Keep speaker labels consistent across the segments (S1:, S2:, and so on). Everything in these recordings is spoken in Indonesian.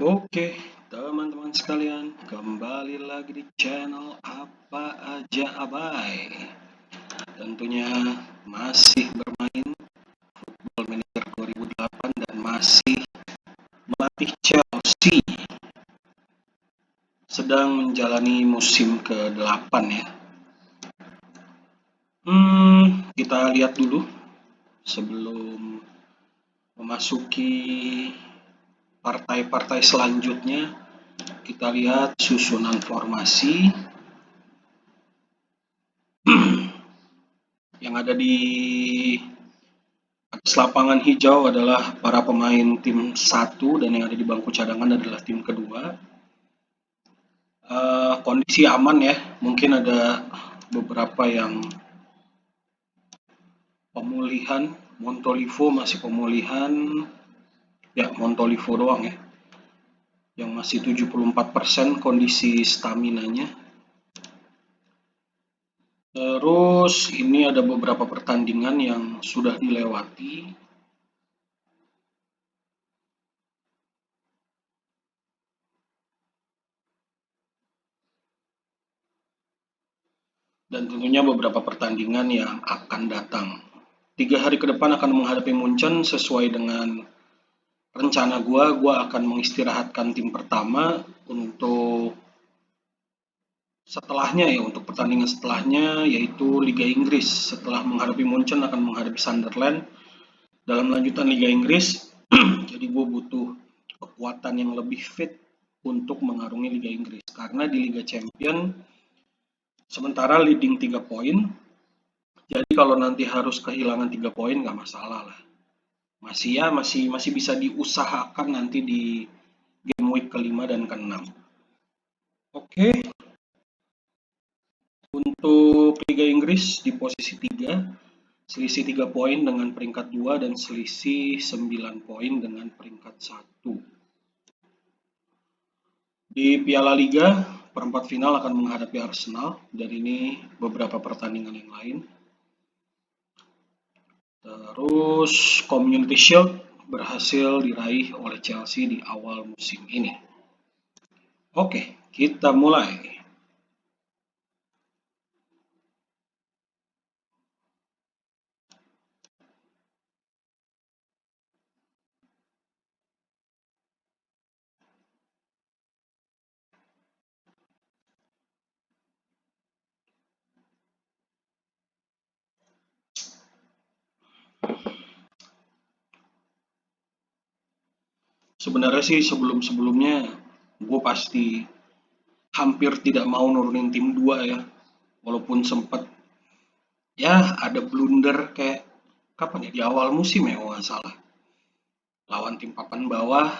S1: Oke, teman-teman sekalian, kembali lagi di channel Apa Aja Abai. Tentunya masih bermain Football Manager 2008 dan masih melatih Chelsea. Sedang menjalani musim ke-8 ya. Kita lihat dulu sebelum memasuki partai-partai selanjutnya. Kita lihat susunan formasi yang ada di atas lapangan hijau adalah para pemain tim 1 dan yang ada di bangku cadangan adalah tim kedua. Kondisi aman ya, mungkin ada beberapa yang pemulihan. Montolivo masih pemulihan ya, Montolivo doang ya yang masih 74% kondisi staminanya. Terus ini ada beberapa pertandingan yang sudah dilewati. Dan tentunya beberapa pertandingan yang akan datang. 3 hari ke depan akan menghadapi Munchen sesuai dengan rencana gua akan mengistirahatkan tim pertama untuk setelahnya ya, untuk pertandingan setelahnya yaitu Liga Inggris. Setelah menghadapi Munchen akan menghadapi Sunderland dalam lanjutan Liga Inggris. Jadi gua butuh kekuatan yang lebih fit untuk mengarungi Liga Inggris karena di Liga Champion sementara leading 3 poin. Jadi kalau nanti harus kehilangan 3 poin nggak masalah lah. Masih bisa diusahakan nanti di game week ke-5 dan ke-6. Oke. Untuk Liga Inggris di posisi 3, selisih 3 poin dengan peringkat 2 dan selisih 9 poin dengan peringkat 1. Di Piala Liga, perempat final akan menghadapi Arsenal dan ini beberapa pertandingan yang lain. Terus Community Shield berhasil diraih oleh Chelsea di awal musim ini. Oke, kita mulai. Sebenarnya sih sebelum-sebelumnya gue pasti hampir tidak mau nurunin tim 2 ya. Walaupun sempat ya ada blunder kayak kapan ya, di awal musim ya kalau nggak salah. Lawan tim papan bawah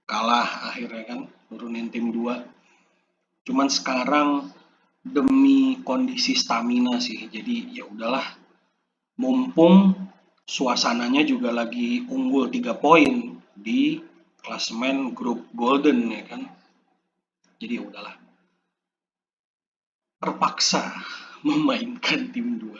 S1: kalah akhirnya kan, nurunin tim 2. Cuman sekarang demi kondisi stamina sih. Jadi ya udahlah. Mumpung suasananya juga lagi unggul 3 poin di klasemen grup Golden ya kan. Jadi ya udahlah. Terpaksa memainkan tim 2.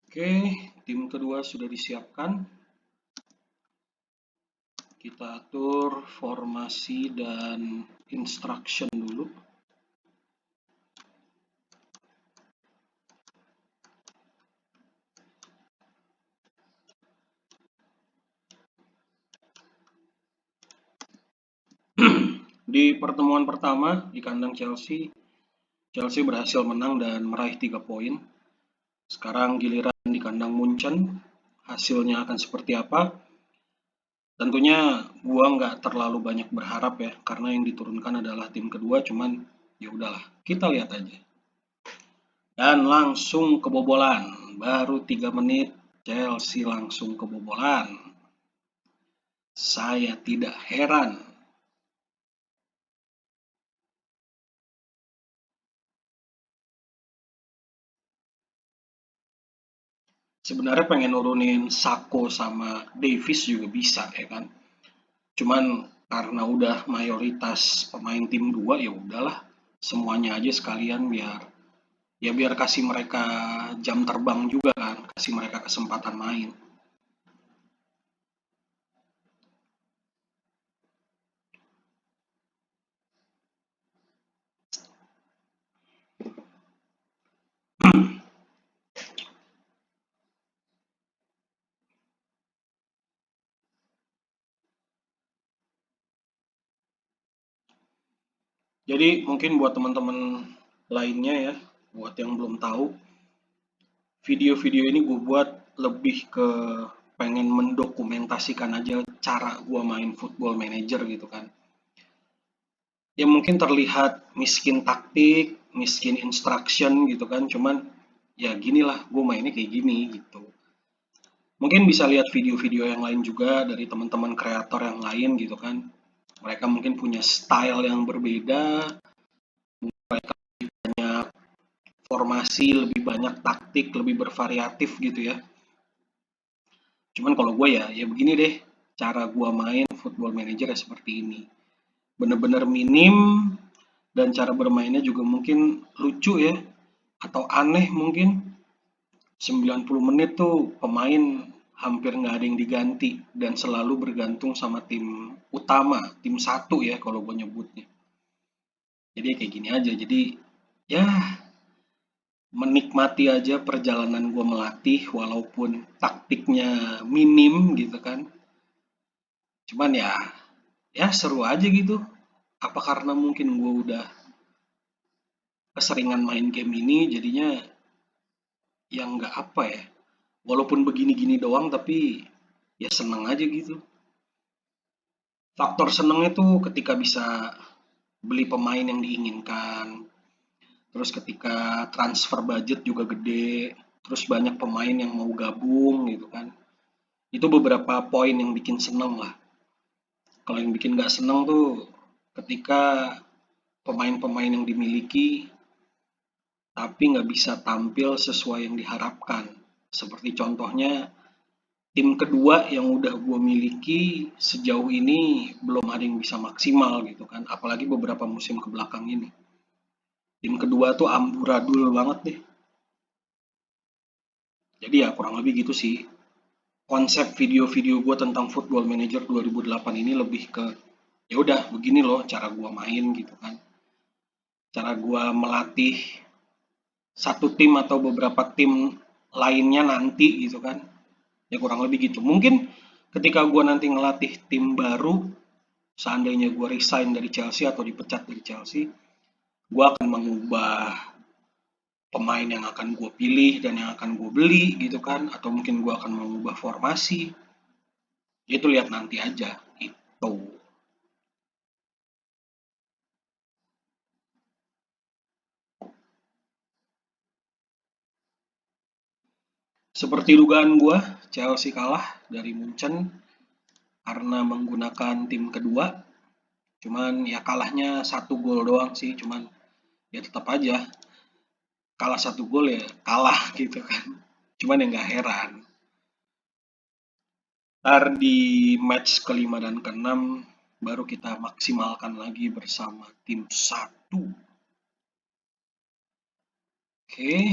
S1: Oke, tim kedua sudah disiapkan. Kita atur formasi dan instruction dulu. Di pertemuan pertama di kandang Chelsea, Chelsea berhasil menang dan meraih 3 poin. Sekarang giliran di kandang Munchen, hasilnya akan seperti apa? Tentunya gua nggak terlalu banyak berharap ya, karena yang diturunkan adalah tim kedua, cuman ya udahlah, kita lihat aja. Dan langsung kebobolan, baru 3 menit Chelsea langsung kebobolan. Saya tidak heran. Sebenarnya pengen nurunin Sako sama Davis juga bisa ya kan. Cuman karena udah mayoritas pemain tim 2 ya udahlah, semuanya aja sekalian biar kasih mereka jam terbang juga kan, kasih mereka kesempatan main. Jadi mungkin buat teman-teman lainnya ya, buat yang belum tahu, video-video ini gue buat lebih ke pengen mendokumentasikan aja cara gue main Football Manager gitu kan. Ya mungkin terlihat miskin taktik, miskin instruction gitu kan, cuman ya ginilah gue mainnya kayak gini gitu. Mungkin bisa lihat video-video yang lain juga dari teman-teman kreator yang lain gitu kan. Mereka mungkin punya style yang berbeda, mereka banyak formasi, lebih banyak taktik, lebih bervariatif gitu ya. Cuman kalau gue ya begini deh, cara gue main Football Manager ya seperti ini. Bener-bener minim, dan cara bermainnya juga mungkin lucu ya, atau aneh mungkin. 90 menit tuh pemain hampir nggak ada yang diganti dan selalu bergantung sama tim utama, tim satu ya kalau gue nyebutnya. Jadi ya kayak gini aja. Jadi ya menikmati aja perjalanan gue melatih walaupun taktiknya minim gitu kan. Cuman ya seru aja gitu. Apa karena mungkin gue udah keseringan main game ini jadinya yang nggak apa ya. Walaupun begini-gini doang tapi ya seneng aja gitu. Faktor senengnya tuh ketika bisa beli pemain yang diinginkan, terus ketika transfer budget juga gede, terus banyak pemain yang mau gabung gitu kan. Itu beberapa poin yang bikin seneng lah. Kalau yang bikin nggak seneng tuh ketika pemain-pemain yang dimiliki tapi nggak bisa tampil sesuai yang diharapkan. Seperti contohnya tim kedua yang udah gue miliki sejauh ini belum ada yang bisa maksimal gitu kan. Apalagi beberapa musim ke belakang ini. Tim kedua tuh amburadul banget deh. Jadi ya kurang lebih gitu sih. Konsep video-video gue tentang Football Manager 2008 ini lebih ke ya udah begini loh cara gue main gitu kan. Cara gue melatih satu tim atau beberapa tim lainnya nanti gitu kan. Ya kurang lebih gitu. Mungkin ketika gue nanti ngelatih tim baru, seandainya gue resign dari Chelsea atau dipecat dari Chelsea, gue akan mengubah pemain yang akan gue pilih dan yang akan gue beli gitu kan, atau mungkin gue akan mengubah formasi. Itu lihat nanti aja itu. Seperti dugaan gue, Chelsea kalah dari Munchen karena menggunakan tim kedua. Cuman ya kalahnya 1 gol doang sih, cuman ya tetap aja kalah 1 gol ya kalah gitu kan. Cuman ya nggak heran. Ntar di match kelima dan keenam baru kita maksimalkan lagi bersama tim satu. Oke,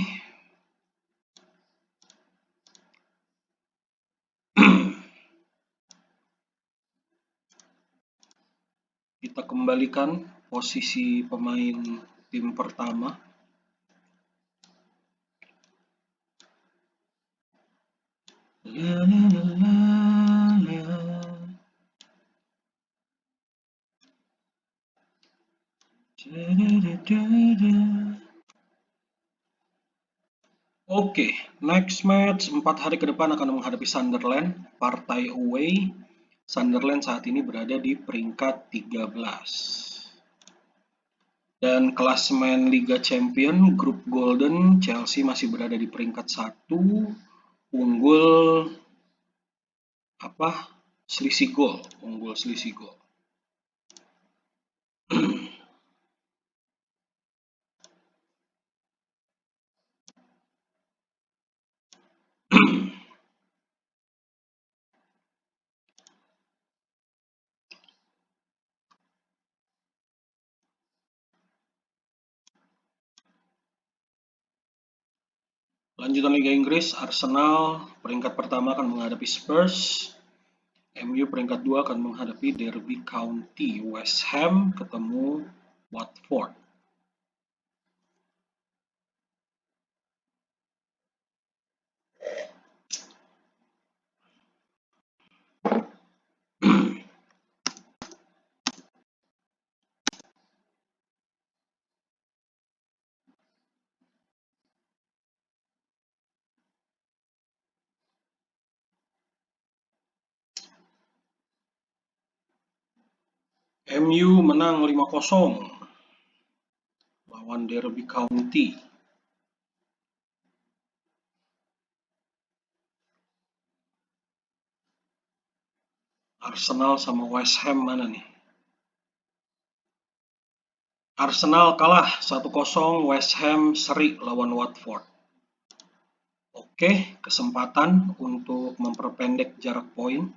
S1: kembalikan posisi pemain tim pertama. La, la, la, la, la. Oke, next match 4 hari ke depan akan menghadapi Sunderland, partai away. Sunderland saat ini berada di peringkat 13. Dan klasemen Liga Champion, grup Golden, Chelsea masih berada di peringkat 1, unggul selisih gol. Lanjutan Liga Inggris, Arsenal peringkat pertama akan menghadapi Spurs. MU peringkat 2 akan menghadapi Derby County. West Ham ketemu Watford. MU menang 5-0 lawan Derby County. Arsenal sama West Ham mana nih? Arsenal kalah 1-0, West Ham seri lawan Watford. Oke, kesempatan untuk memperpendek jarak poin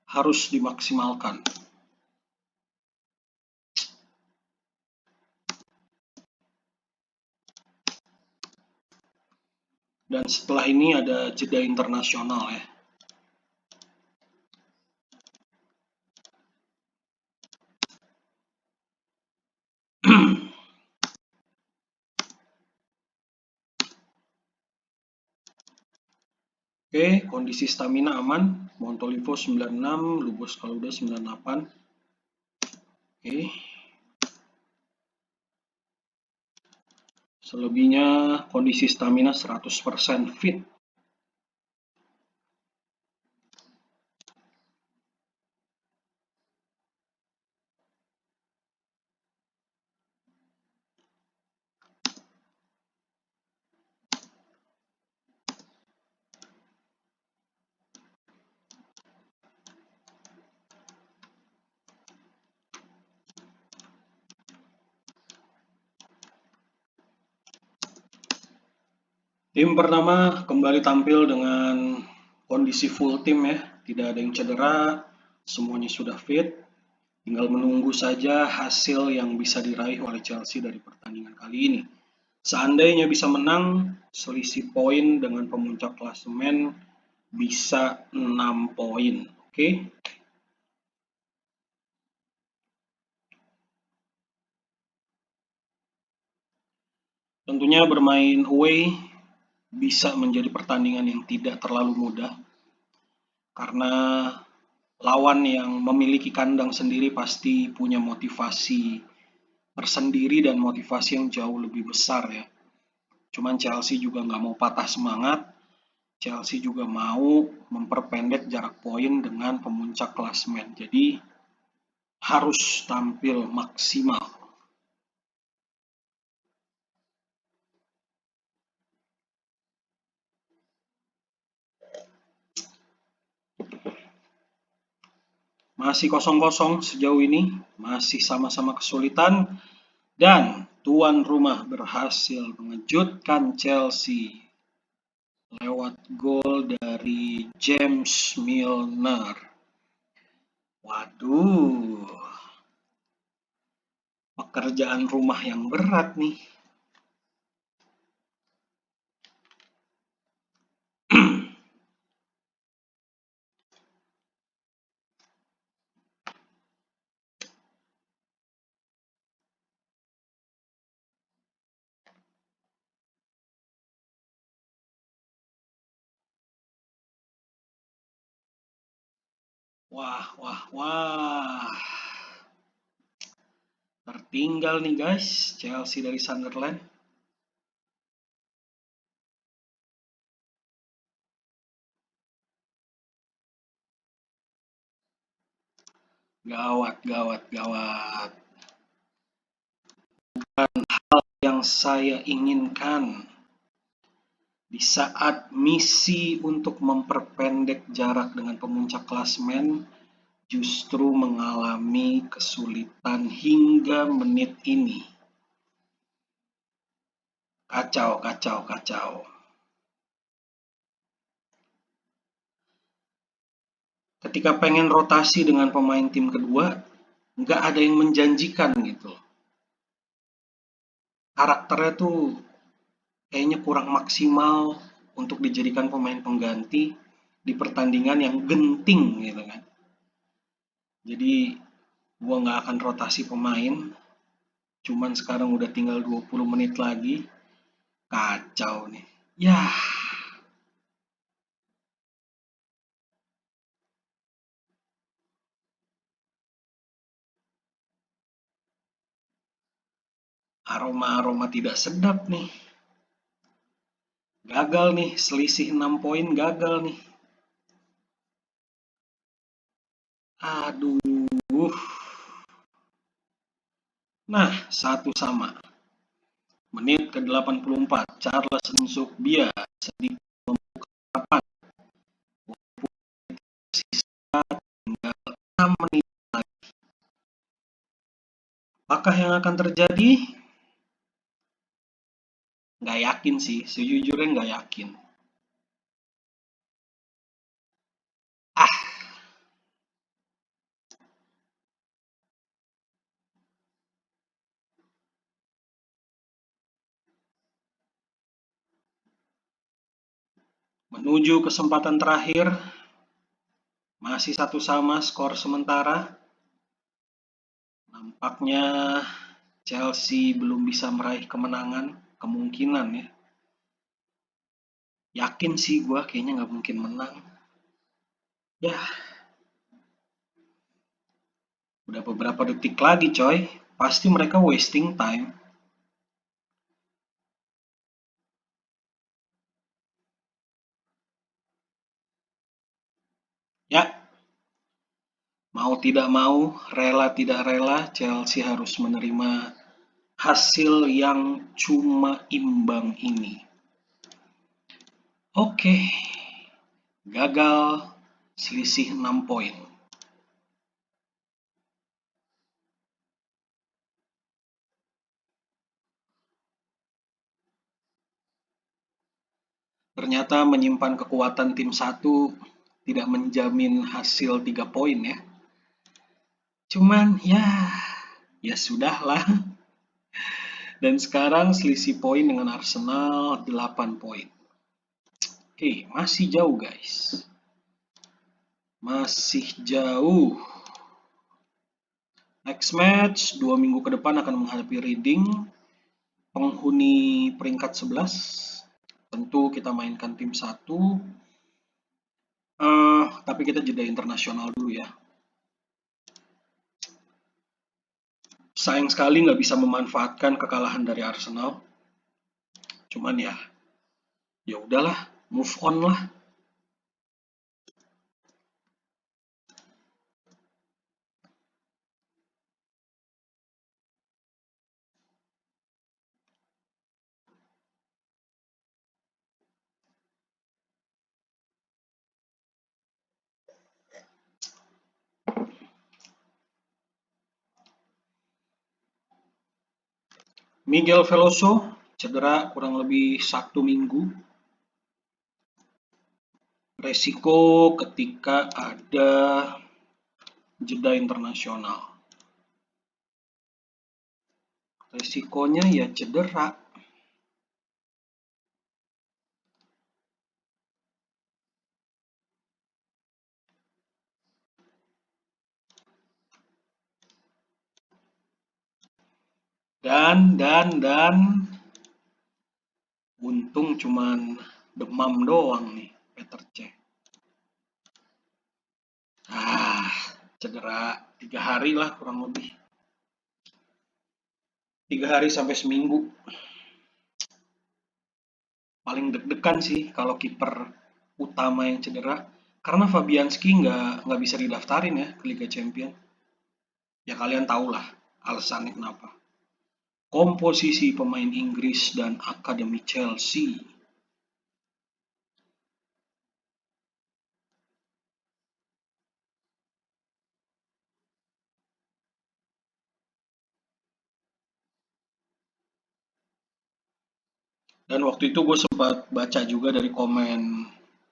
S1: harus dimaksimalkan. Dan setelah ini ada jeda internasional ya. Oke, kondisi stamina aman. Montolivo 96, Lubos Kaluda 98. Oke. Selebihnya kondisi stamina 100% fit. Tim pertama kembali tampil dengan kondisi full tim ya, tidak ada yang cedera, semuanya sudah fit. Tinggal menunggu saja hasil yang bisa diraih oleh Chelsea dari pertandingan kali ini. Seandainya bisa menang, selisih poin dengan pemuncak klasemen bisa 6 poin. Oke. Tentunya bermain away bisa menjadi pertandingan yang tidak terlalu mudah karena lawan yang memiliki kandang sendiri pasti punya motivasi tersendiri dan motivasi yang jauh lebih besar ya. Cuman Chelsea juga nggak mau patah semangat. Chelsea juga mau memperpendek jarak poin dengan pemuncak klasemen. Jadi harus tampil maksimal. Masih kosong-kosong sejauh ini, masih sama-sama kesulitan, dan tuan rumah berhasil mengejutkan Chelsea lewat gol dari James Milner. Waduh, pekerjaan rumah yang berat nih. Wah, wah, wah. Tertinggal nih guys, Chelsea dari Sunderland. Gawat, gawat, gawat. Yang saya inginkan di saat misi untuk memperpendek jarak dengan pemuncak klasemen justru mengalami kesulitan hingga menit ini. Kacau, kacau, kacau. Ketika pengen rotasi dengan pemain tim kedua, nggak ada yang menjanjikan gitu. Karakternya tuh kayaknya kurang maksimal untuk dijadikan pemain pengganti di pertandingan yang genting gitu kan. Jadi gua nggak akan rotasi pemain, cuman sekarang udah tinggal 20 menit lagi. Kacau nih. Yah, aroma-aroma tidak sedap nih. Gagal nih, selisih 6 poin gagal nih. Aduh. Nah, satu sama. Menit ke-84, Charles Nsukbia sedikit kapan sisa tinggal 6 menit lagi. Apakah yang akan terjadi? Nggak yakin sih, sejujurnya nggak yakin. Ah, menuju kesempatan terakhir, masih satu sama skor sementara. Nampaknya Chelsea belum bisa meraih kemenangan, kemungkinan ya. Yakin sih gue kayaknya nggak mungkin menang. Ya, udah beberapa detik lagi coy. Pasti mereka wasting time. Ya, mau tidak mau, rela tidak rela, Chelsea harus menerima hasil yang cuma imbang ini. Oke, gagal selisih 6 poin. Ternyata menyimpan kekuatan tim satu tidak menjamin hasil 3 poin ya. Cuman ya sudahlah. Dan sekarang selisih poin dengan Arsenal 8 poin. Oke, masih jauh guys. Masih jauh. Next match 2 minggu ke depan akan menghadapi Reading, penghuni peringkat 11. Tentu kita mainkan tim satu. Tapi kita jeda internasional dulu ya. Sayang sekali nggak bisa memanfaatkan kekalahan dari Arsenal. Cuman ya udahlah, move on lah. Miguel Veloso cedera kurang lebih 1 minggu. Resiko ketika ada jeda internasional. Resikonya ya cedera. Dan untung cuman demam doang nih Peter Cech. Ah, cedera 3 hari lah kurang lebih. 3 hari sampai seminggu. Paling deg-degan sih kalau kiper utama yang cedera. Karena Fabianski nggak bisa didaftarin ya ke Liga Champion. Ya kalian tahu lah alasannya kenapa. Komposisi pemain Inggris dan Akademi Chelsea. Dan waktu itu gue sempat baca juga dari komen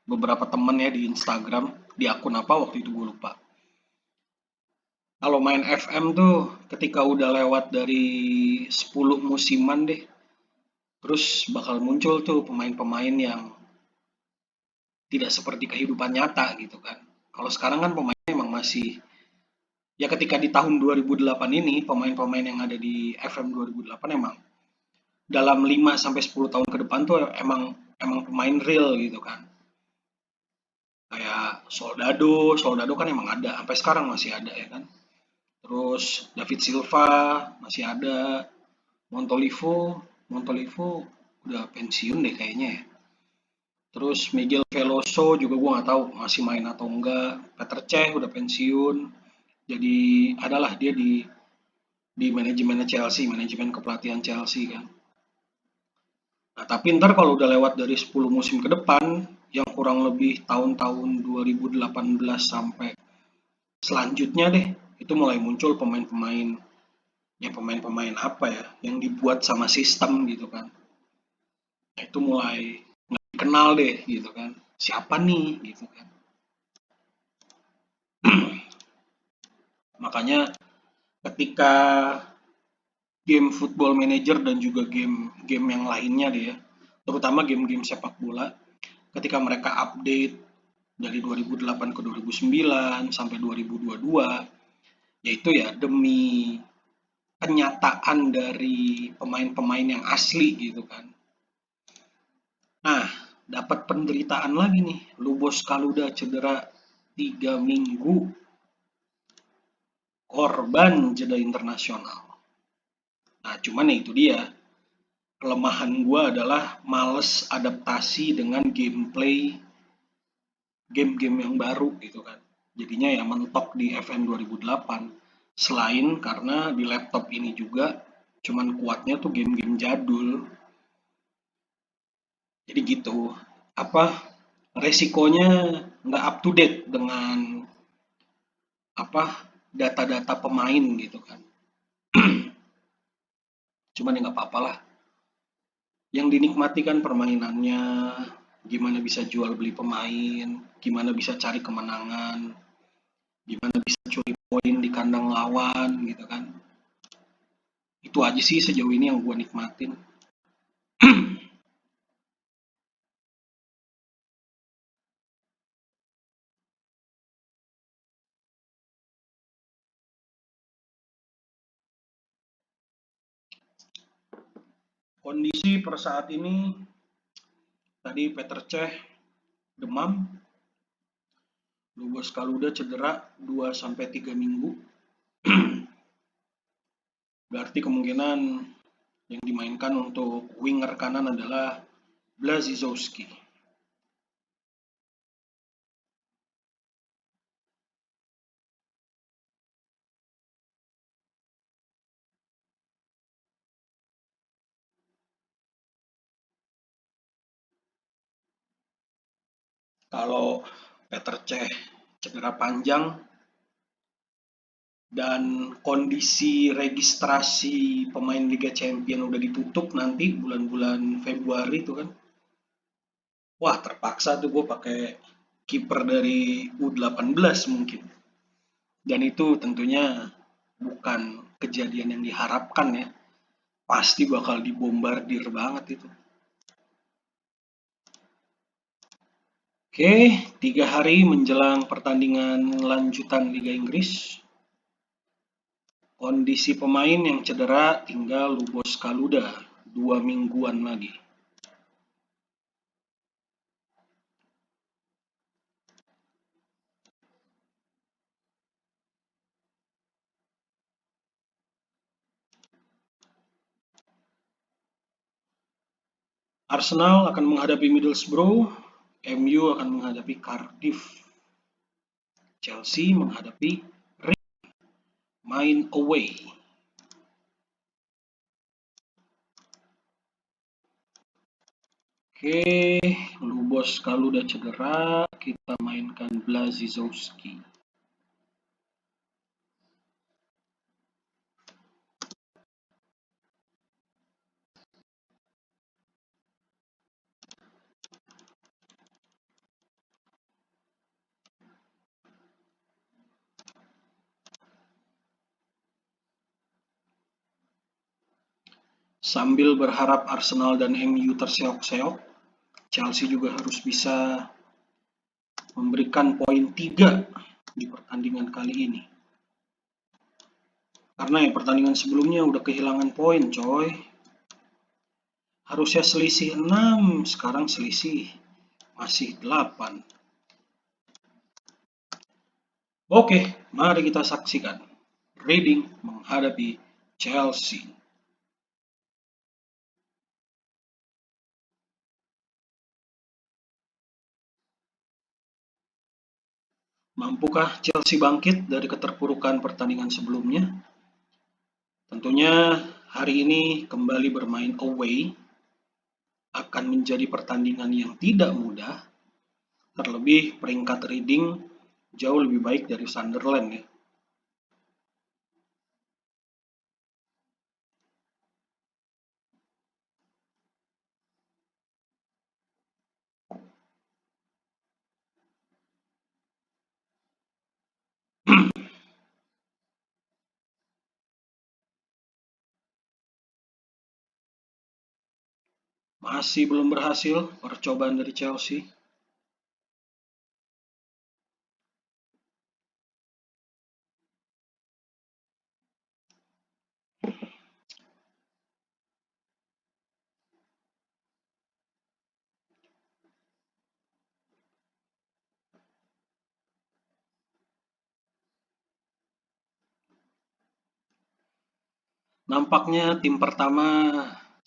S1: beberapa temen ya di Instagram, di akun apa waktu itu gue lupa. Kalau main FM tuh ketika udah lewat dari 10 musiman deh, terus bakal muncul tuh pemain-pemain yang tidak seperti kehidupan nyata gitu kan. Kalau sekarang kan pemainnya emang masih, ya ketika di tahun 2008 ini pemain-pemain yang ada di FM 2008 emang dalam 5 sampai 10 tahun ke depan tuh emang emang pemain real gitu kan. Kayak Soldado kan emang ada, sampai sekarang masih ada ya kan. Terus David Silva masih ada, Montolivo, Montolivo udah pensiun deh kayaknya ya. Terus Miguel Veloso juga gue nggak tahu masih main atau enggak. Peter Cech udah pensiun. Jadi adalah dia di manajemen Chelsea, manajemen kepelatihan Chelsea kan. Nah, tapi ntar kalau udah lewat dari 10 musim ke depan, yang kurang lebih tahun-tahun 2018 sampai selanjutnya deh, itu mulai muncul pemain-pemain, ya pemain-pemain apa ya, yang dibuat sama sistem gitu kan. Nah, itu mulai nggak dikenal deh gitu kan. Siapa nih gitu kan. Makanya ketika game Football Manager dan juga game-game yang lainnya deh ya, terutama game-game sepak bola, ketika mereka update dari 2008 ke 2009 sampai 2022, yaitu ya demi kenyataan dari pemain-pemain yang asli gitu kan. Nah, dapat penderitaan lagi nih. Lubos Kaluda cedera 3 minggu, korban jeda internasional. Nah, cuman ya itu dia. Kelemahan gue adalah males adaptasi dengan gameplay game-game yang baru gitu kan. Jadinya ya mentok di FM 2008. Selain karena di laptop ini juga cuman kuatnya tuh game-game jadul. Jadi gitu. Apa resikonya nggak up to date dengan apa data-data pemain gitu kan. Cuman ya nggak apa-apa lah. Yang dinikmati kan permainannya, gimana bisa jual beli pemain, gimana bisa cari kemenangan, gimana bisa curi poin di kandang lawan gitu kan. Itu aja sih sejauh ini yang gue nikmatin. Kondisi per saat ini, tadi Peter Cech demam, Lubos Kaluda cedera 2 sampai 3 minggu. Berarti kemungkinan yang dimainkan untuk winger kanan adalah Blazizowski. Kalau Peter Cech cedera panjang dan kondisi registrasi pemain Liga Champion udah ditutup nanti bulan-bulan Februari itu kan. Wah, terpaksa tuh gue pakai kiper dari U18 mungkin. Dan itu tentunya bukan kejadian yang diharapkan ya. Pasti bakal dibombardir banget itu. Oke, 3 hari menjelang pertandingan lanjutan Liga Inggris. Kondisi pemain yang cedera tinggal Lubos Kaluda 2 mingguan lagi. Arsenal akan menghadapi Middlesbrough, MU akan menghadapi Cardiff, Chelsea menghadapi main away. Oke, Lubos kalau udah cedera, kita mainkan Blazizowski. Sambil berharap Arsenal dan MU terseok-seok, Chelsea juga harus bisa memberikan poin 3 di pertandingan kali ini. Karena ya pertandingan sebelumnya udah kehilangan poin, coy. Harusnya selisih 6, sekarang selisih masih 8. Oke, mari kita saksikan Reading menghadapi Chelsea. Mampukah Chelsea bangkit dari keterpurukan pertandingan sebelumnya? Tentunya hari ini kembali bermain away akan menjadi pertandingan yang tidak mudah, terlebih peringkat Reading jauh lebih baik dari Sunderland ya. Masih belum berhasil percobaan dari Chelsea. Nampaknya tim pertama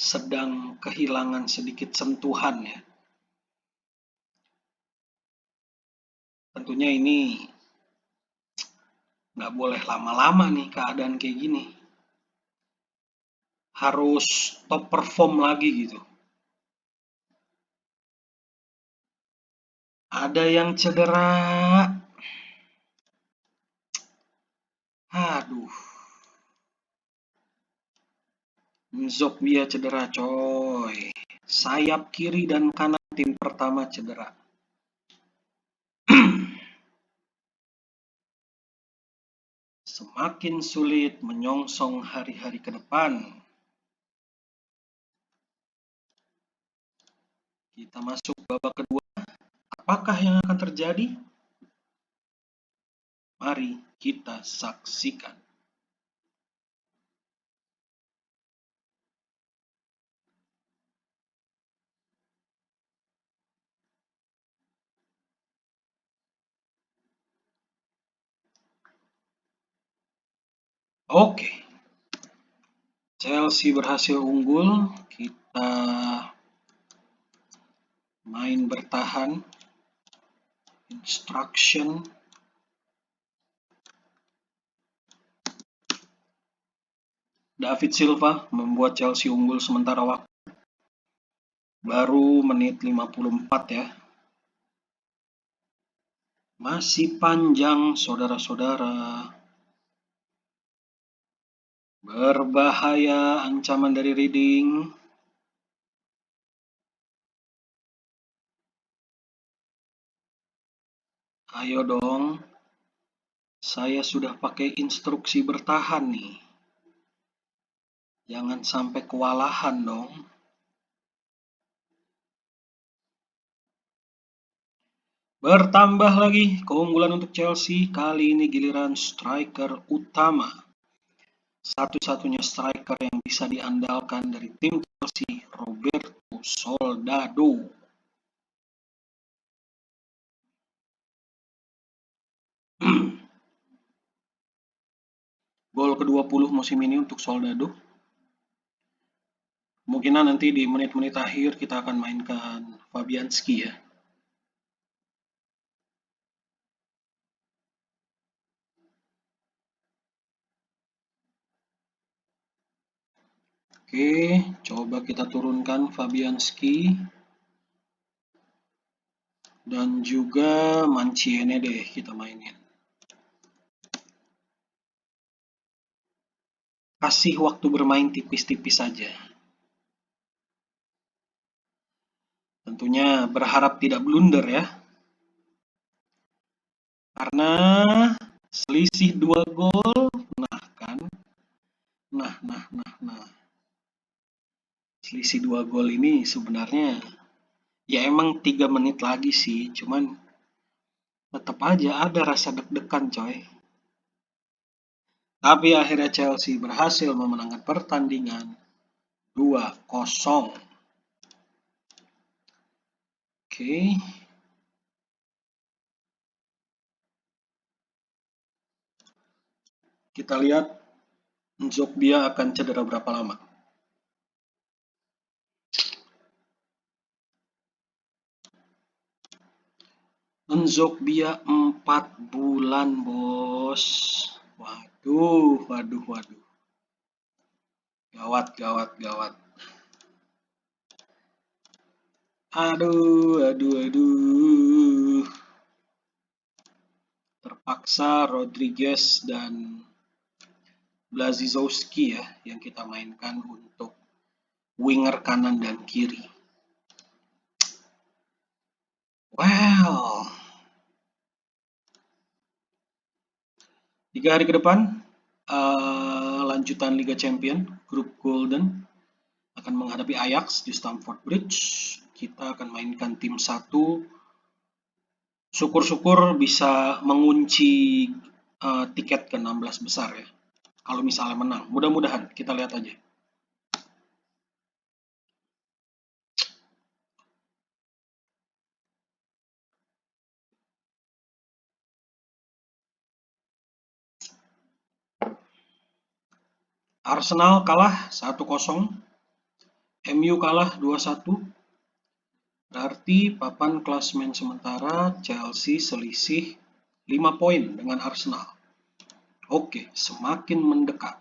S1: sedang kehilangan sedikit sentuhan ya. Tentunya ini nggak boleh lama-lama nih keadaan kayak gini. Harus top perform lagi gitu. Ada yang cedera. Aduh. Nzokbia cedera coy. Sayap kiri dan kanan tim pertama cedera. Semakin sulit menyongsong hari-hari ke depan. Kita masuk babak kedua. Apakah yang akan terjadi? Mari kita saksikan. Oke, Chelsea berhasil unggul. Kita main bertahan. Instruction. David Silva membuat Chelsea unggul sementara waktu. Baru menit 54 ya. Masih panjang, saudara-saudara. Berbahaya ancaman dari Reading. Ayo dong. Saya sudah pakai instruksi bertahan nih. Jangan sampai kewalahan dong. Bertambah lagi keunggulan untuk Chelsea. Kali ini giliran striker utama. Satu-satunya striker yang bisa diandalkan dari tim Chelsea, Roberto Soldado. Gol ke-20 musim ini untuk Soldado. Kemungkinan nanti di menit-menit akhir kita akan mainkan Fabianski ya. Oke, coba kita turunkan Fabianski dan juga Manciene deh kita mainin. Kasih waktu bermain tipis-tipis saja. Tentunya berharap tidak blunder ya. Karena selisih 2 gol, nah kan. Nah. Selisih 2 gol ini sebenarnya ya emang 3 menit lagi sih, cuman tetap aja ada rasa deg-degan coy. Tapi akhirnya Chelsea berhasil memenangkan pertandingan 2-0. Oke. Kita lihat Nzokbia akan cedera berapa lama. Nzokbia 4 bulan, bos. Waduh. Gawat. Aduh. Terpaksa Rodriguez dan Blazizowski ya yang kita mainkan untuk winger kanan dan kiri. Well, 3 hari ke depan lanjutan Liga Champion grup Golden akan menghadapi Ajax di Stamford Bridge. Kita akan mainkan tim 1. Syukur-syukur bisa mengunci tiket ke 16 besar ya. Kalau misalnya menang, mudah-mudahan kita lihat aja. Arsenal kalah 1-0, MU kalah 2-1. Berarti papan klasemen sementara Chelsea selisih 5 poin dengan Arsenal. Oke, semakin mendekat.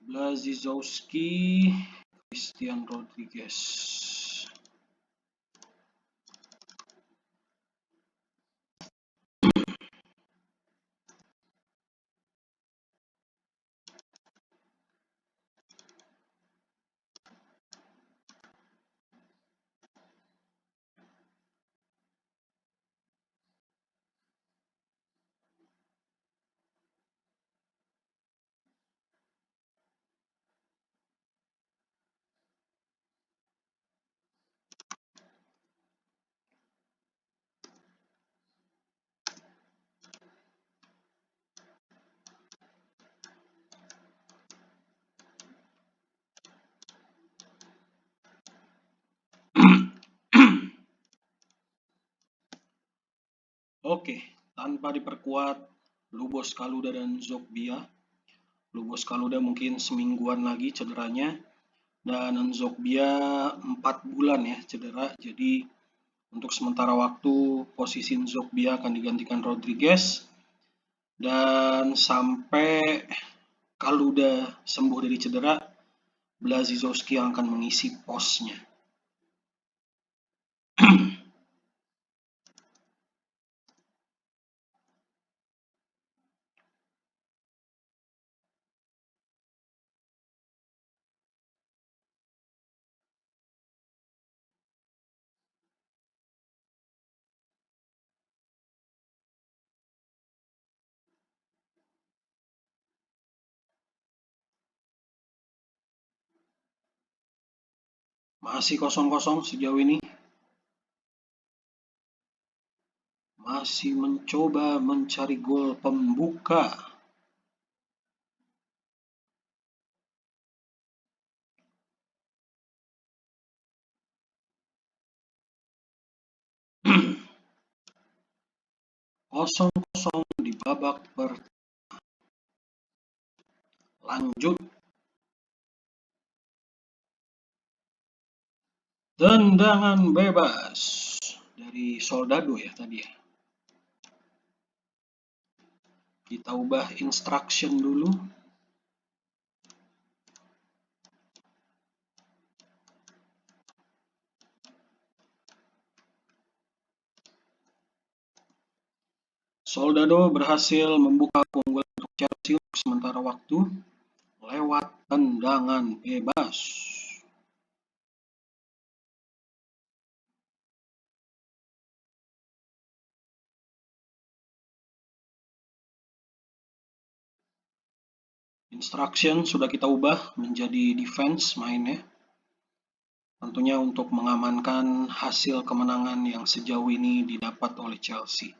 S1: Blazizowski, Christian Rodriguez. Oke, tanpa diperkuat Lubos Kaluda dan Zokbia. Lubos Kaluda mungkin semingguan lagi cederanya. Dan Zokbia 4 bulan ya cedera. Jadi untuk sementara waktu posisi Zokbia akan digantikan Rodriguez. Dan sampai Kalau udah sembuh dari cedera, Blaszczykowski yang akan mengisi posnya. Masih kosong-kosong sejauh ini. Masih mencoba mencari gol pembuka. Kosong-kosong di babak lanjut. Tendangan bebas dari Soldado ya tadi ya. Kita ubah instruction dulu. Soldado berhasil membuka keunggulan untuk Chelsea untuk sementara waktu lewat tendangan bebas. Instruction sudah kita ubah menjadi defense mainnya. Tentunya untuk mengamankan hasil kemenangan yang sejauh ini didapat oleh Chelsea.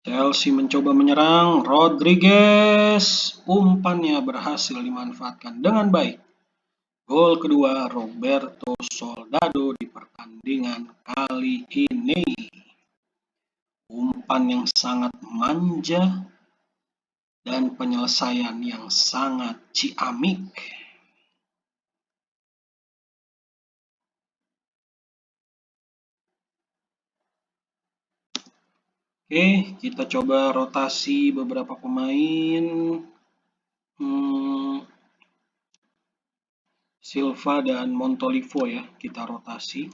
S1: Chelsea mencoba menyerang, Rodriguez umpannya berhasil dimanfaatkan dengan baik. Gol kedua Roberto Soldado di pertandingan kali ini. Umpan yang sangat manja dan penyelesaian yang sangat ciamik. Oke, kita coba rotasi beberapa pemain. Silva dan Montolivo ya, kita rotasi.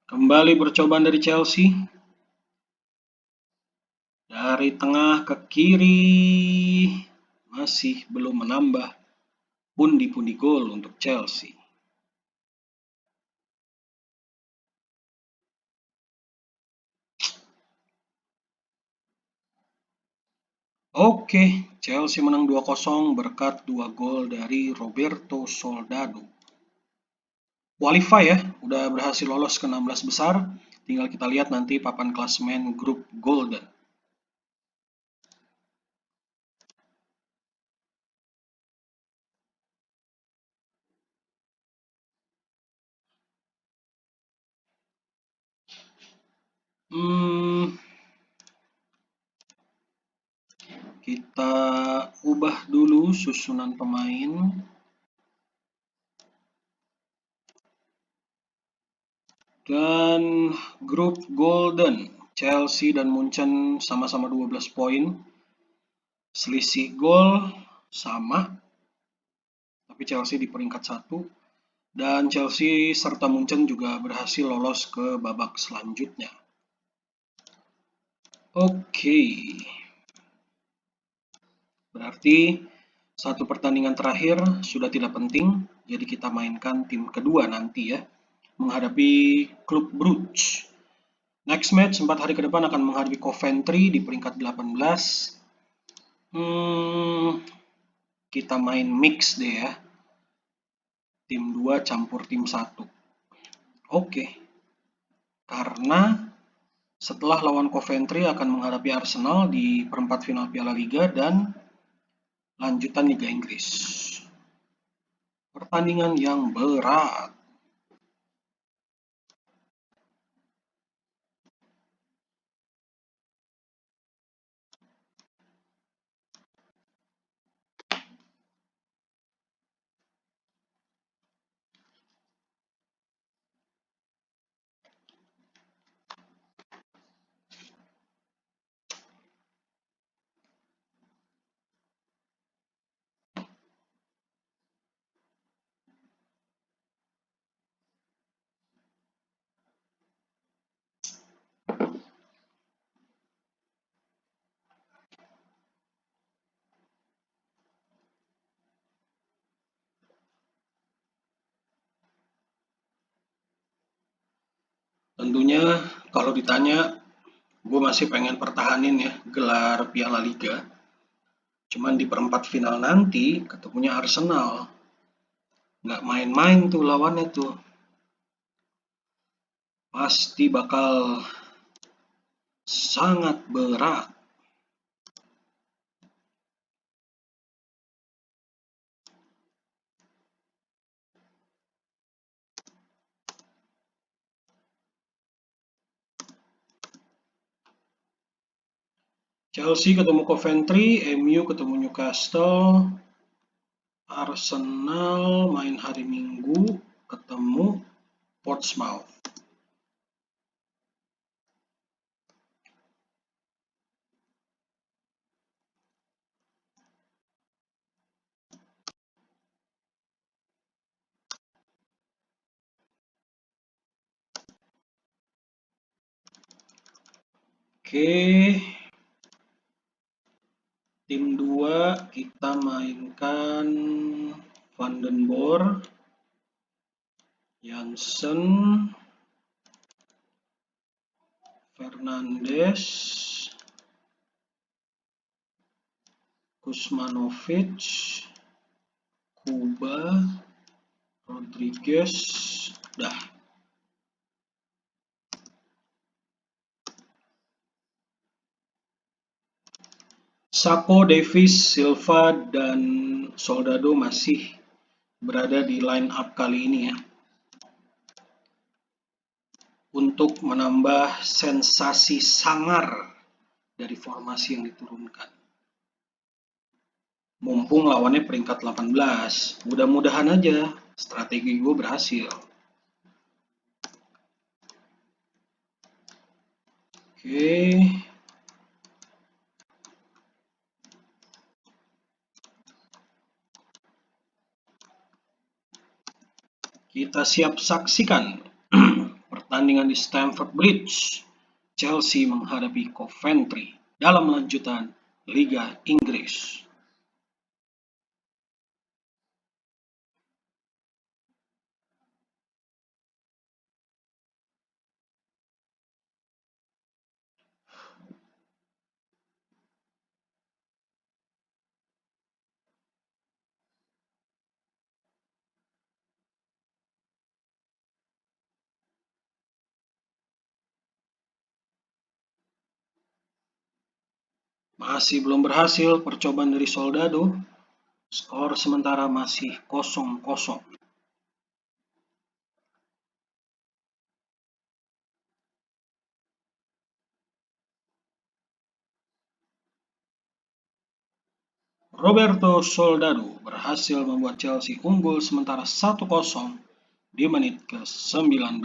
S1: Kembali percobaan dari Chelsea. Dari tengah ke kiri. Masih belum menambah pundi-pundi gol untuk Chelsea. Oke, Chelsea menang 2-0 berkat 2 gol dari Roberto Soldado. Qualify ya, udah berhasil lolos ke 16 besar. Tinggal kita lihat nanti papan klasemen grup Golden. Kita ubah dulu susunan pemain. Dan grup Golden, Chelsea dan Munchen sama-sama 12 poin. Selisih gol sama, tapi Chelsea di peringkat 1. Dan Chelsea serta Munchen juga berhasil lolos ke babak selanjutnya. Oke. Berarti Satu pertandingan terakhir sudah tidak penting, jadi kita mainkan tim kedua nanti ya, menghadapi klub Brugge. Next match 4 hari ke depan akan menghadapi Coventry di peringkat 18. Kita main mix deh ya. Tim 2 campur tim 1. Oke. Karena setelah lawan Coventry akan menghadapi Arsenal di perempat final Piala Liga dan lanjutan Liga Inggris. Pertandingan yang berat. Tentunya kalau ditanya, gue masih pengen pertahanin ya gelar Piala Liga. Cuman di perempat final nanti ketemunya Arsenal. Nggak main-main tuh lawannya tuh. Pasti bakal sangat berat. Chelsea ketemu Coventry, MU ketemu Newcastle, Arsenal main hari Minggu ketemu Portsmouth. Oke, tim 2 kita mainkan Van den Boer, Jansen, Fernandes, Kuzmanovic, Kuba, Rodriguez, dah. Sapo, Davies, Silva, dan Soldado masih berada di line up kali ini ya. Untuk menambah sensasi sangar dari formasi yang diturunkan. Mumpung lawannya peringkat 18, mudah-mudahan aja strategi gue berhasil. Oke. Kita siap saksikan pertandingan di Stamford Bridge. Chelsea menghadapi Coventry dalam lanjutan Liga Inggris. Masih belum berhasil percobaan dari Soldado. Skor sementara masih 0-0. Roberto Soldado berhasil membuat Chelsea unggul sementara 1-0 di menit ke-19.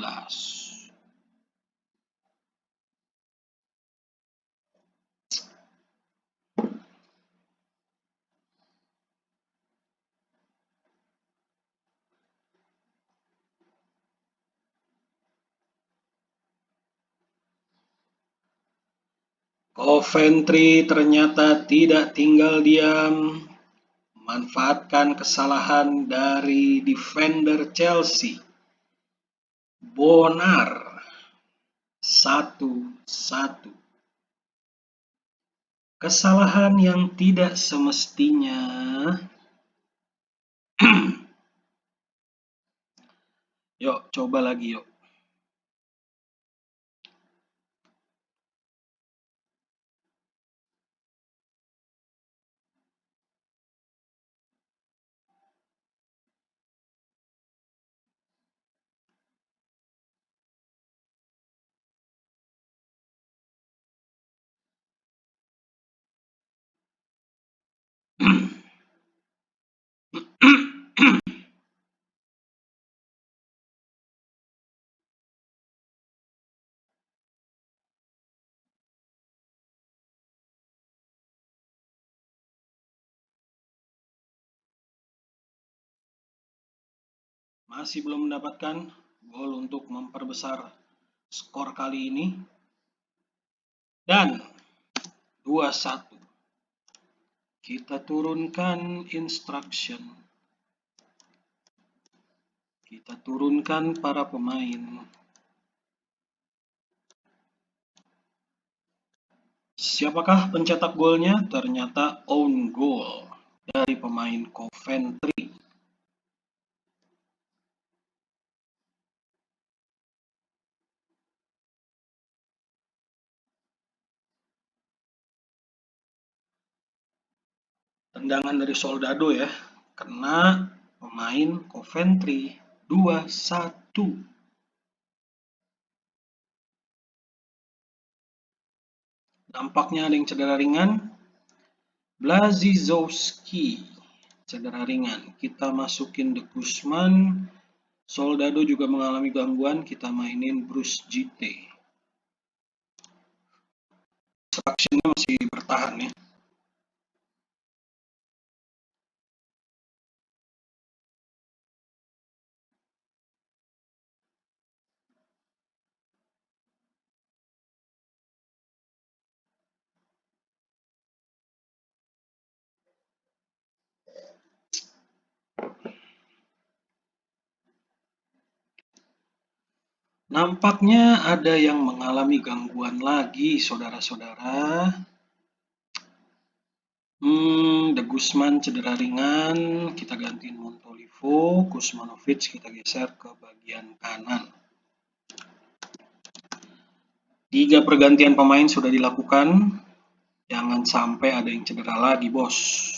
S1: Coventry ternyata tidak tinggal diam, Manfaatkan kesalahan dari defender Chelsea. Bonar 1-1. Kesalahan yang tidak semestinya. Yuk, coba lagi yuk. Masih belum mendapatkan gol untuk memperbesar skor kali ini. Dan 2-1. Kita turunkan instruction. Kita turunkan para pemain. Siapakah pencetak golnya? Ternyata own goal dari pemain Coventry. Tendangan dari Soldado ya, kena pemain Coventry. 2-1. Nampaknya ada yang cedera ringan. Blazizowski cedera ringan. Kita masukin De Guzman. Soldado juga mengalami gangguan. Kita mainin Bruce GT. Instruction-nya masih bertahan ya. Nampaknya ada yang mengalami gangguan lagi, saudara-saudara. De Guzman cedera ringan, kita gantiin Montolivo, Kuzmanovic kita geser ke bagian kanan. 3 pergantian pemain sudah dilakukan, jangan sampai ada yang cedera lagi, bos.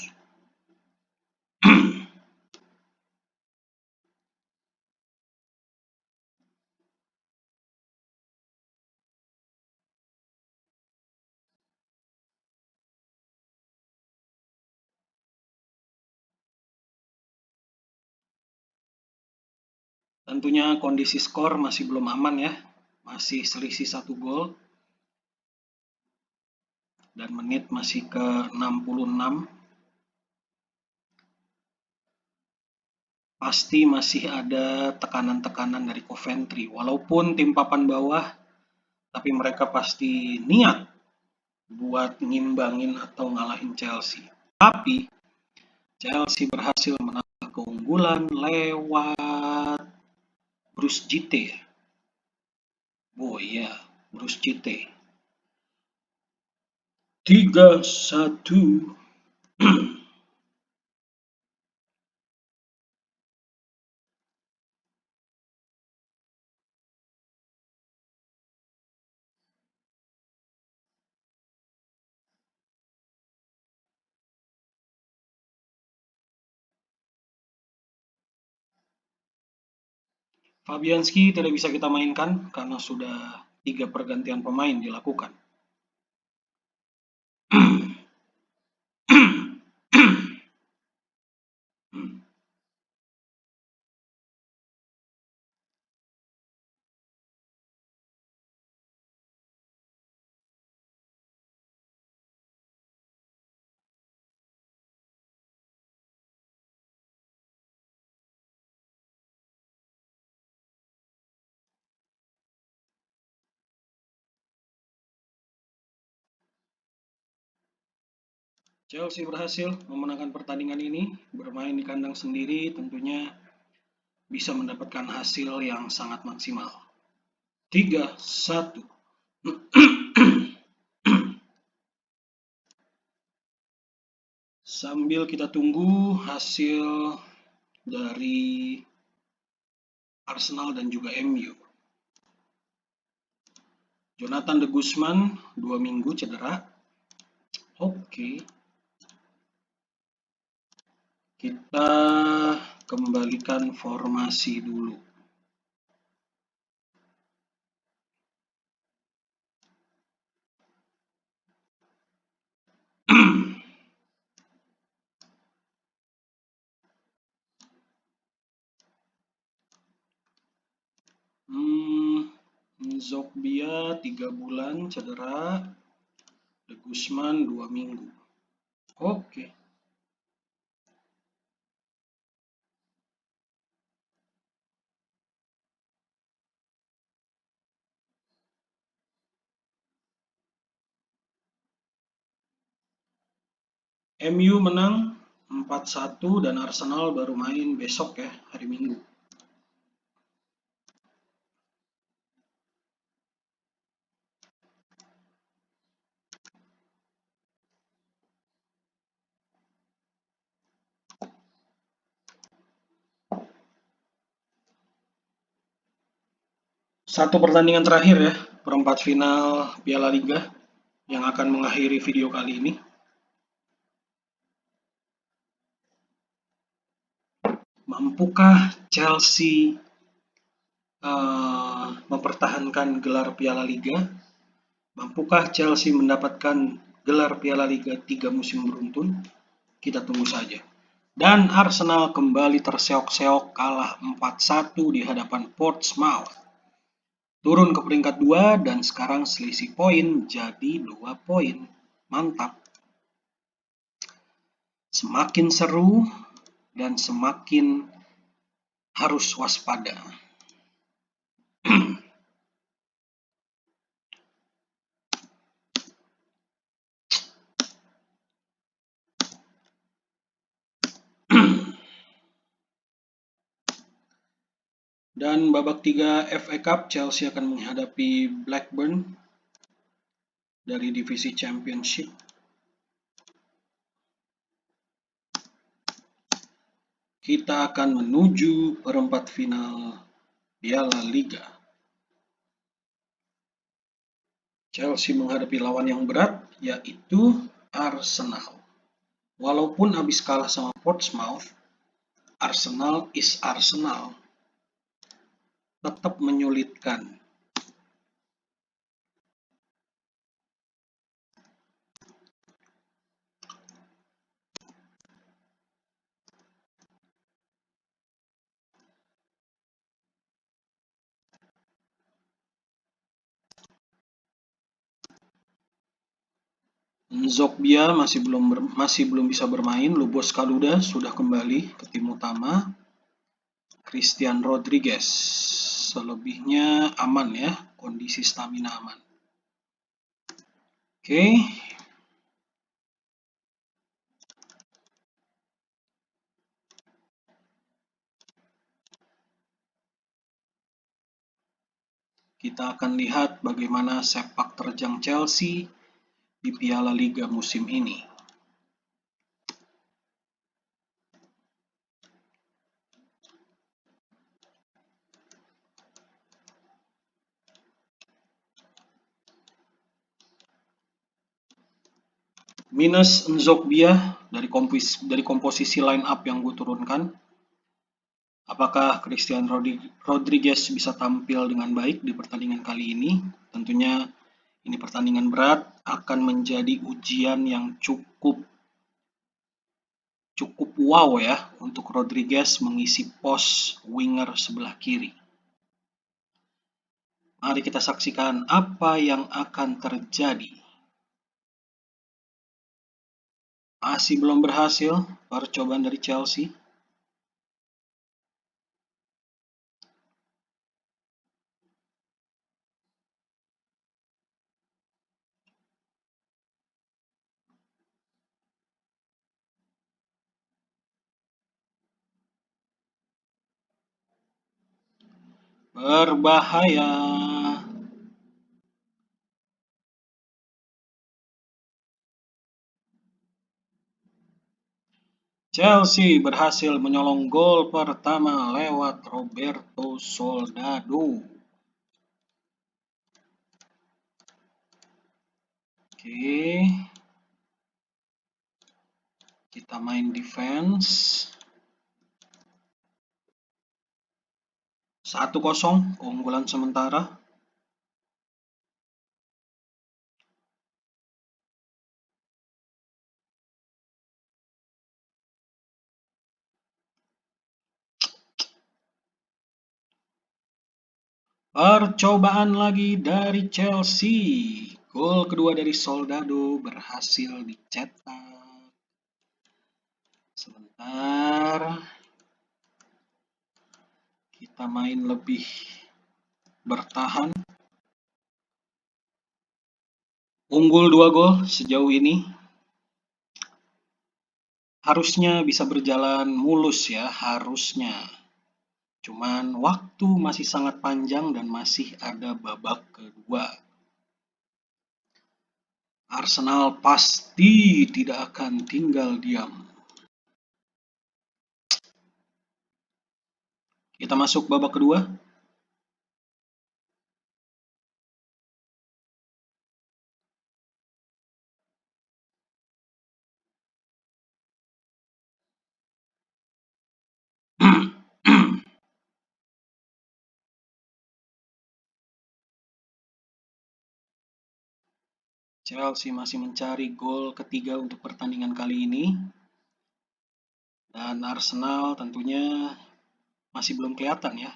S1: Tentunya kondisi skor masih belum aman ya, masih selisih 1 gol. Dan menit masih ke 66. Pasti masih ada tekanan-tekanan dari Coventry. Walaupun tim papan bawah, tapi mereka pasti niat buat ngimbangin atau ngalahin Chelsea. Tapi Chelsea berhasil menambah keunggulan lewat Bruce GT. Oh iya, Bruce GT. 3-1. Fabianski tidak bisa kita mainkan karena sudah 3 pergantian pemain dilakukan. Chelsea berhasil memenangkan pertandingan ini, bermain di kandang sendiri tentunya bisa mendapatkan hasil yang sangat maksimal. 3-1. Sambil kita tunggu hasil dari Arsenal dan juga MU. Jonathan De Guzman 2 minggu cedera. Oke. Kita kembalikan formasi dulu. Nzokbia 3 bulan cedera, De Guzman 2 minggu. Oke. MU menang 4-1 dan Arsenal baru main besok ya, hari Minggu. Satu pertandingan terakhir ya, perempat final Piala Liga yang akan mengakhiri video kali ini. Mampukah Chelsea mempertahankan gelar Piala Liga? Mampukah Chelsea mendapatkan gelar Piala Liga 3 musim beruntun? Kita tunggu saja. Dan Arsenal kembali terseok-seok kalah 4-1 di hadapan Portsmouth. Turun ke peringkat 2 dan sekarang selisih poin jadi 2 poin. Mantap. Semakin seru dan semakin harus waspada. Dan babak 3 FA Cup, Chelsea akan menghadapi Blackburn dari divisi Championship. Kita akan menuju perempat final Piala Liga. Chelsea menghadapi lawan yang berat, yaitu Arsenal. Walaupun habis kalah sama Portsmouth, Arsenal is Arsenal. Tetap menyulitkan. Nzokbia masih belum bisa bermain. Lubos Kaluda sudah kembali ke tim utama. Christian Rodriguez selebihnya aman ya, kondisi stamina aman. Oke. Kita akan lihat bagaimana sepak terjang Chelsea di Piala Liga musim ini. Minus Nzokbia dari komposisi line up yang gue turunkan. Apakah Christian Rodriguez bisa tampil dengan baik di pertandingan kali ini? Tentunya ini pertandingan berat, akan menjadi ujian yang cukup wow ya untuk Rodriguez mengisi pos winger sebelah kiri. Mari kita saksikan apa yang akan terjadi. Masih belum berhasil percobaan dari Chelsea. Berbahaya. Chelsea berhasil menyolong gol pertama lewat Roberto Soldado. Oke. Kita main defense. 1-0 keunggulan sementara. Percobaan lagi dari Chelsea. Gol kedua dari Soldado berhasil dicetak. Sebentar. Kita main lebih bertahan. Unggul 2 gol sejauh ini. Harusnya bisa berjalan mulus ya, harusnya. Cuman waktu masih sangat panjang dan masih ada babak kedua. Arsenal pasti tidak akan tinggal diam. Kita masuk babak kedua. Chelsea masih mencari gol ketiga untuk pertandingan kali ini. Dan Arsenal tentunya masih belum kelihatan ya.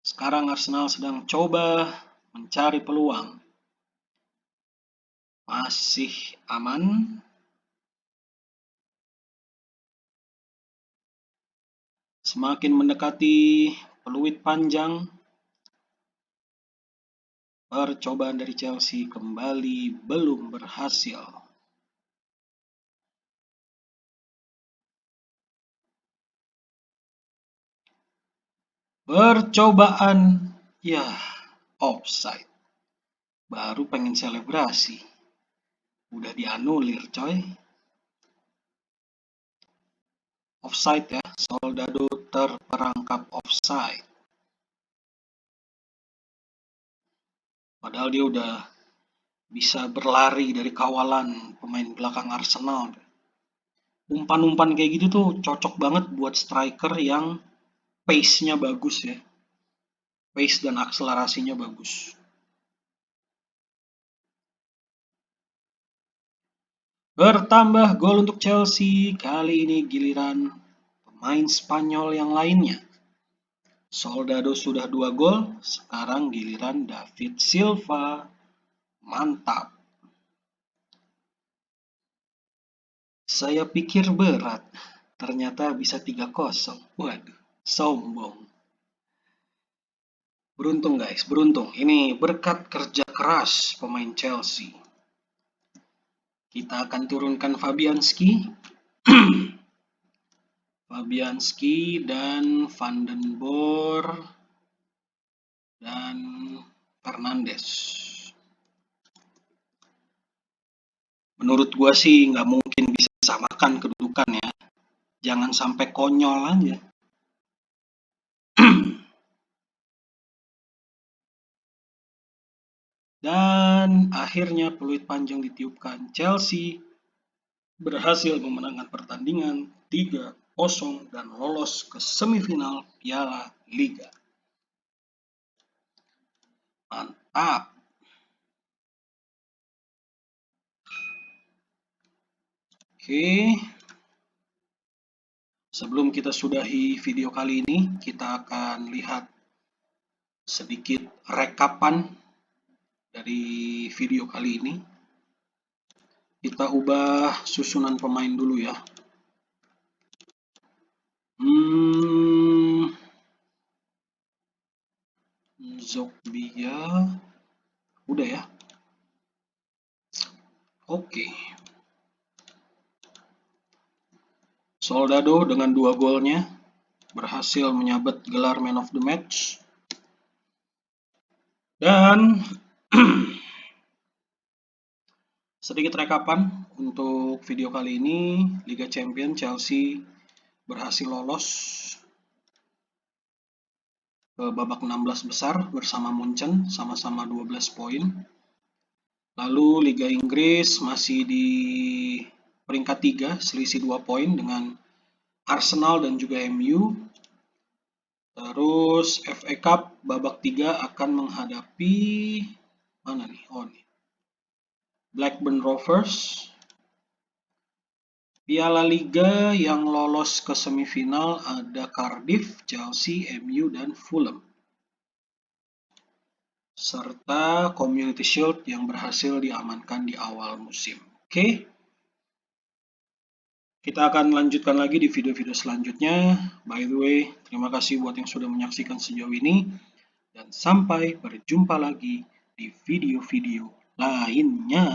S1: Sekarang Arsenal sedang coba mencari peluang. Masih aman. Semakin mendekati peluit panjang. Percobaan dari Chelsea kembali belum berhasil. Percobaan, ya, offside. Baru pengen selebrasi. Udah dianulir, coy. Offside ya, Soldado terperangkap offside. Padahal dia udah bisa berlari dari kawalan pemain belakang Arsenal. Umpan-umpan kayak gitu tuh cocok banget buat striker yang pace-nya bagus ya. Pace dan akselerasinya bagus. Bertambah gol untuk Chelsea, kali ini giliran pemain Spanyol yang lainnya. Soldado sudah 2 gol, sekarang giliran David Silva. Mantap. Saya pikir berat, ternyata bisa 3-0. Waduh, sombong. Beruntung guys, beruntung. Ini berkat kerja keras pemain Chelsea. Kita akan turunkan Fabianski. Fabianski dan Van den Boer dan Fernandes. Menurut gua sih nggak mungkin bisa samakan kedudukan ya. Jangan sampai konyol aja. Dan akhirnya peluit panjang ditiupkan. Chelsea berhasil memenangkan pertandingan 3-0 dan lolos ke semifinal Piala Liga. Mantap. Oke. Sebelum kita sudahi video kali ini, kita akan lihat sedikit rekapan dari video kali ini. Kita ubah susunan pemain dulu ya. Zokbia. Udah ya. Oke. Soldado dengan 2 golnya berhasil menyabet gelar Man of the Match. Dan sedikit rekapan untuk video kali ini, Liga Champions Chelsea berhasil lolos ke babak 16 besar bersama Munchen sama-sama 12 poin. Lalu Liga Inggris masih di peringkat 3 selisih 2 poin dengan Arsenal dan juga MU. Terus FA Cup babak 3 akan menghadapi mana nih? Oh nih. Blackburn Rovers. Piala Liga yang lolos ke semifinal ada Cardiff, Chelsea, MU, dan Fulham. Serta Community Shield yang berhasil diamankan di awal musim. Oke. Kita akan lanjutkan lagi di video-video selanjutnya. By the way, terima kasih buat yang sudah menyaksikan sejauh ini. Dan sampai berjumpa lagi di video-video lainnya.